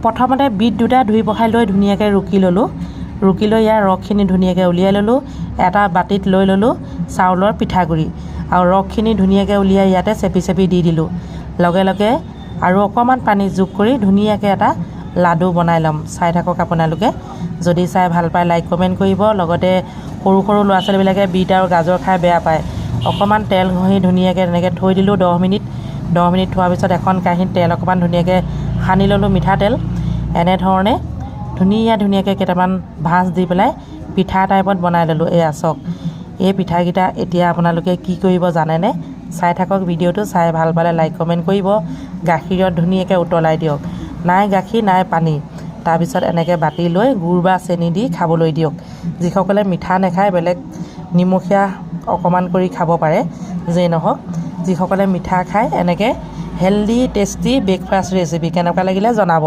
প্ৰথমতে বিট দুটা ধুই পখালি লৈ ধুনীয়াকৈ ৰুকি ল'লোঁ। ৰুকি লৈ ইয়াৰ ৰসখিনি ধুনীয়াকৈ উলিয়াই ল'লোঁ। এটা বাতিত লৈ ল'লোঁ চাউলৰ পিঠাগুড়ি আৰু ৰসখিনি ধুনীয়াকৈ উলিয়াই ইয়াতে চেপি চেপি দি দিলোঁ। লগে লগে আৰু অকণমান পানী যোগ কৰি ধুনীয়াকৈ এটা লাডু বনাই ল'ম। চাই থাকক আপোনালোকে। যদি চাই ভাল পায় লাইক কমেণ্ট কৰিব। লগতে সৰু সৰু ল'ৰা ছোৱালীবিলাকে বিট আৰু গাজৰ খাই বেয়া পায়। অকণমান তেল ঘঁহি ধুনীয়াকৈ তেনেকৈ থৈ দিলোঁ 10 মিনিট। 10 মিনিট থোৱাৰ পিছত এখন কাঁহীত তেল অকণমান ধুনীয়াকৈ সানি ল'লোঁ, মিঠাতেল। এনেধৰণে ধুনীয়াকৈ কেইটামান ভাঁজ দি পেলাই পিঠা টাইপত বনাই ল'লোঁ। এয়া চাওক, এই পিঠাকেইটা এতিয়া আপোনালোকে কি কৰিব জানেনে? চাই থাকক ভিডিঅ'টো। চাই ভাল পালে লাইক কমেণ্ট কৰিব। গাখীৰত ধুনীয়াকৈ উতলাই দিয়ক। নাই গাখীৰ নাই পানী। তাৰপিছত এনেকৈ বাতি লৈ গুড় বা চেনি দি খাবলৈ দিয়ক। যিসকলে মিঠা নাখায় বেলেগ নিমখীয়া অকণমান কৰি খাব পাৰে। যেই নহওক, যিসকলে মিঠা খায় এনেকৈ হেল্ডি টেষ্টি ব্ৰেকফাষ্ট ৰেচিপি কেনেকুৱা লাগিলে জনাব।